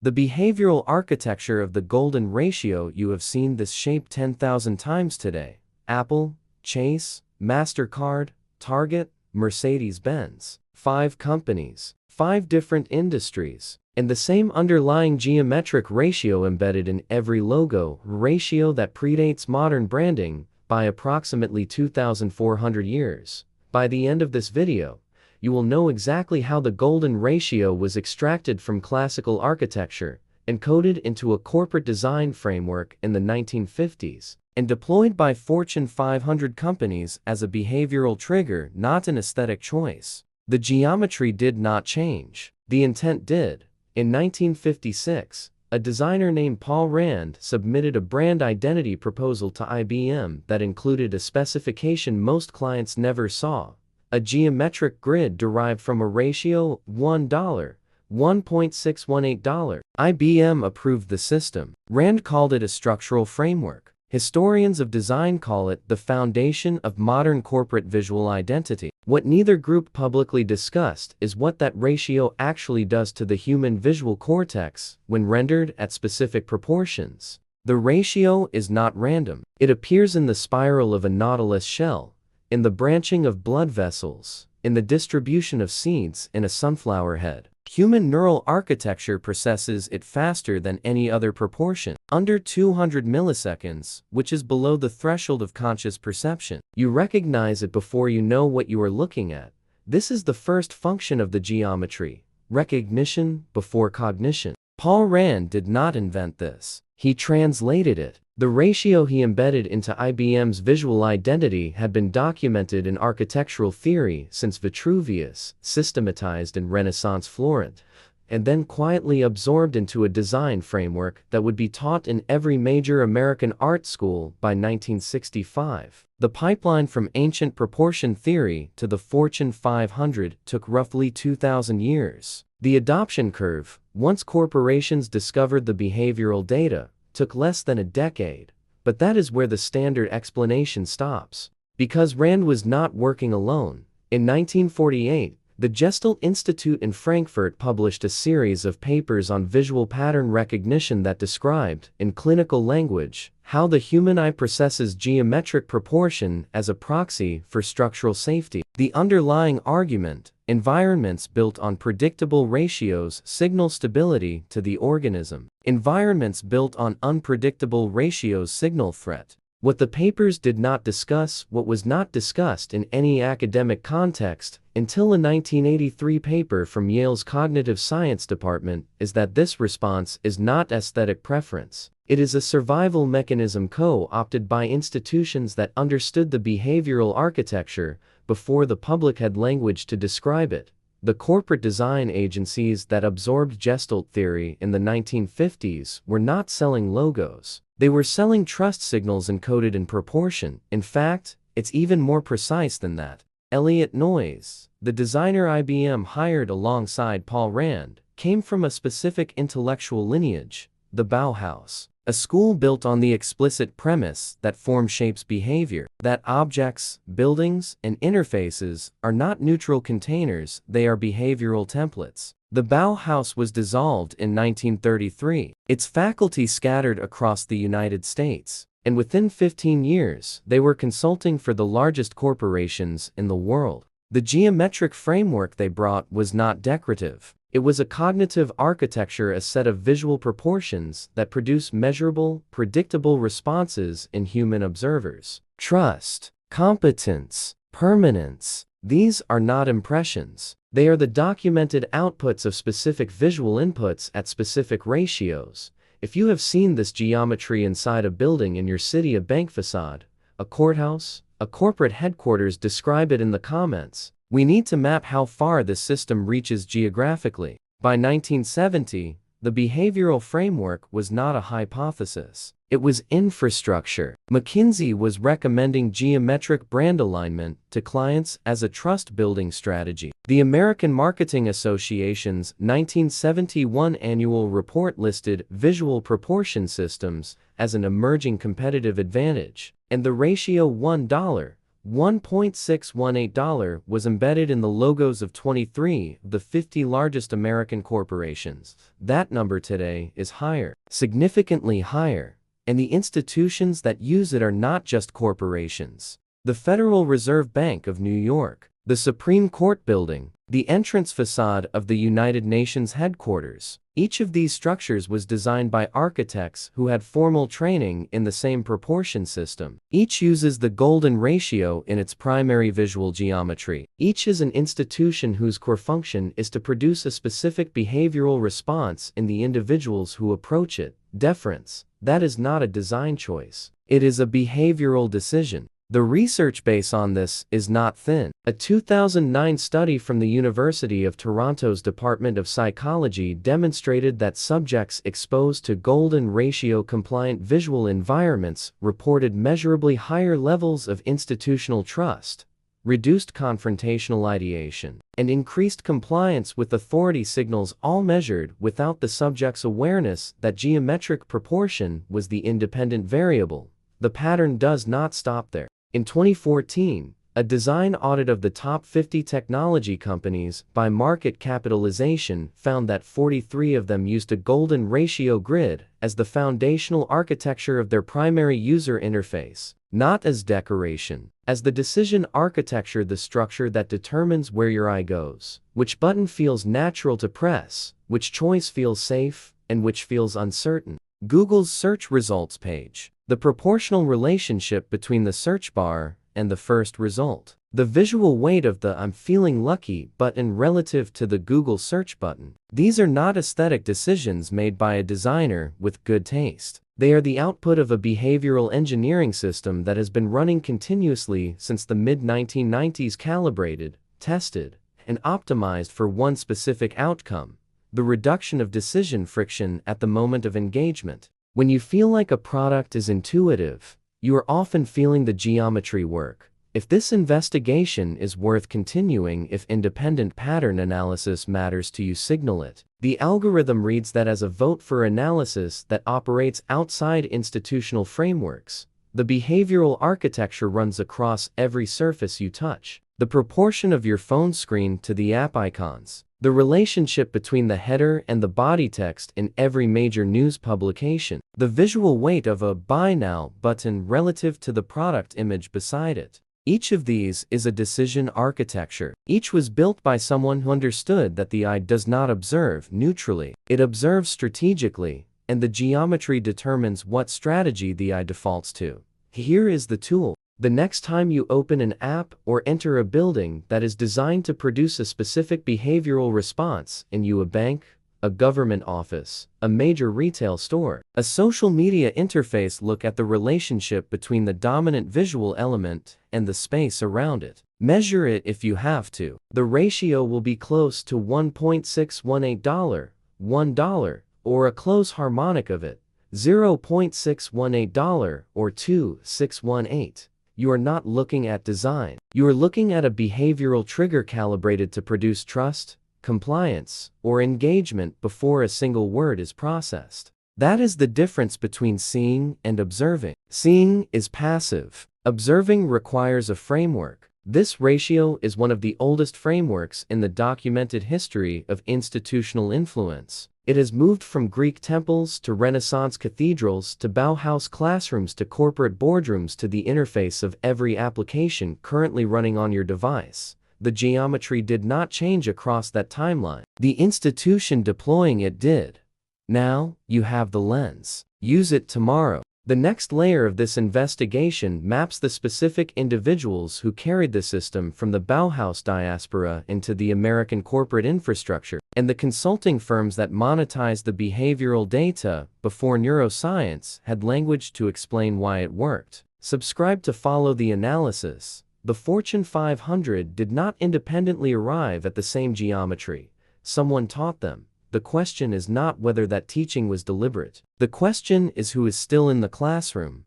The behavioral architecture of the golden ratio. You have seen this shape 10,000 times today. Apple, Chase, MasterCard, Target, Mercedes-Benz. 5 companies, 5 different industries, and the same underlying geometric ratio embedded in every logo, ratio that predates modern branding by approximately 2,400 years. By the end of this video, you will know exactly how the golden ratio was extracted from classical architecture, encoded into a corporate design framework in the 1950s, and deployed by Fortune 500 companies as a behavioral trigger, not an aesthetic choice. The geometry did not change. The intent did. In 1956, a designer named Paul Rand submitted a brand identity proposal to IBM that included a specification most clients never saw: a geometric grid derived from a ratio $1, $1.618. IBM approved the system. Rand called it a structural framework. Historians of design call it the foundation of modern corporate visual identity. What neither group publicly discussed is what that ratio actually does to the human visual cortex when rendered at specific proportions. The ratio is not random. It appears in the spiral of a nautilus shell, in the branching of blood vessels, in the distribution of seeds in a sunflower head. Human neural architecture processes it faster than any other proportion, under 200 milliseconds, which is below the threshold of conscious perception. You recognize it before you know what you are looking at. This is the first function of the geometry: recognition before cognition. Paul Rand did not invent this. He translated it. The ratio he embedded into IBM's visual identity had been documented in architectural theory since Vitruvius, systematized in Renaissance Florence, and then quietly absorbed into a design framework that would be taught in every major American art school by 1965. The pipeline from ancient proportion theory to the Fortune 500 took roughly 2,000 years. The adoption curve, once corporations discovered the behavioral data, took less than a decade, but that is where the standard explanation stops. Because Rand was not working alone, in 1948, the Gestalt Institute in Frankfurt published a series of papers on visual pattern recognition that described, in clinical language, how the human eye processes geometric proportion as a proxy for structural safety. The underlying argument: environments built on predictable ratios signal stability to the organism. Environments built on unpredictable ratios signal threat. What the papers did not discuss, what was not discussed in any academic context until a 1983 paper from Yale's Cognitive Science Department, is that this response is not aesthetic preference. It is a survival mechanism co-opted by institutions that understood the behavioral architecture before the public had language to describe it. The corporate design agencies that absorbed Gestalt theory in the 1950s were not selling logos. They were selling trust signals encoded in proportion. In fact, it's even more precise than that. Elliot Noyes, the designer IBM hired alongside Paul Rand, came from a specific intellectual lineage, the Bauhaus, a school built on the explicit premise that form shapes behavior, that objects, buildings, and interfaces are not neutral containers, they are behavioral templates. The Bauhaus was dissolved in 1933, its faculty scattered across the United States, and within 15 years, they were consulting for the largest corporations in the world. The geometric framework they brought was not decorative. It was a cognitive architecture, a set of visual proportions that produce measurable, predictable responses in human observers. Trust, competence, permanence. These are not impressions. They are the documented outputs of specific visual inputs at specific ratios. If you have seen this geometry inside a building in your city, a bank facade, a courthouse, a corporate headquarters, describe it in the comments. We need to map how far this system reaches geographically. By 1970, the behavioral framework was not a hypothesis. It was infrastructure. McKinsey was recommending geometric brand alignment to clients as a trust-building strategy. The American Marketing Association's 1971 annual report listed visual proportion systems as an emerging competitive advantage, and the ratio $1, $1.618 was embedded in the logos of 23 of the 50 largest American corporations. That number today is higher, significantly higher, and the institutions that use it are not just corporations. The Federal Reserve Bank of New York, the Supreme Court Building, the entrance facade of the United Nations headquarters. Each of these structures was designed by architects who had formal training in the same proportion system. Each uses the golden ratio in its primary visual geometry. Each is an institution whose core function is to produce a specific behavioral response in the individuals who approach it. Deference. That is not a design choice. It is a behavioral decision. The research base on this is not thin. A 2009 study from the University of Toronto's Department of Psychology demonstrated that subjects exposed to golden ratio-compliant visual environments reported measurably higher levels of institutional trust, reduced confrontational ideation, and increased compliance with authority signals, all measured without the subject's awareness that geometric proportion was the independent variable. The pattern does not stop there. In 2014, a design audit of the top 50 technology companies by market capitalization found that 43 of them used a golden ratio grid as the foundational architecture of their primary user interface, not as decoration, as the decision architecture, the structure that determines where your eye goes, which button feels natural to press, which choice feels safe, and which feels uncertain. Google's search results page. The proportional relationship between the search bar and the first result. The visual weight of the "I'm feeling lucky" button relative to the Google search button. These are not aesthetic decisions made by a designer with good taste. They are the output of a behavioral engineering system that has been running continuously since the mid-1990s, calibrated, tested, and optimized for one specific outcome: the reduction of decision friction at the moment of engagement. When you feel like a product is intuitive, you are often feeling the geometry work. If this investigation is worth continuing, if independent pattern analysis matters to you, signal it. The algorithm reads that as a vote for analysis that operates outside institutional frameworks. The behavioral architecture runs across every surface you touch. The proportion of your phone screen to the app icons. The relationship between the header and the body text in every major news publication. The visual weight of a "Buy Now" button relative to the product image beside it. Each of these is a decision architecture. Each was built by someone who understood that the eye does not observe neutrally. It observes strategically, and the geometry determines what strategy the eye defaults to. Here is the tool. The next time you open an app or enter a building that is designed to produce a specific behavioral response in you, a bank, a government office, a major retail store, a social media interface, look at the relationship between the dominant visual element and the space around it. Measure it if you have to. The ratio will be close to $1.618, $1, or a close harmonic of it, $0.618 or 2.618. You are not looking at design. You are looking at a behavioral trigger calibrated to produce trust, compliance, or engagement before a single word is processed. That is the difference between seeing and observing. Seeing is passive. Observing requires a framework. This ratio is one of the oldest frameworks in the documented history of institutional influence. It has moved from Greek temples to Renaissance cathedrals to Bauhaus classrooms to corporate boardrooms to the interface of every application currently running on your device. The geometry did not change across that timeline. The institution deploying it did. Now, you have the lens. Use it tomorrow. The next layer of this investigation maps the specific individuals who carried the system from the Bauhaus diaspora into the American corporate infrastructure, and the consulting firms that monetized the behavioral data before neuroscience had language to explain why it worked. Subscribe to follow the analysis. The Fortune 500 did not independently arrive at the same geometry. Someone taught them. The question is not whether that teaching was deliberate. The question is who is still in the classroom.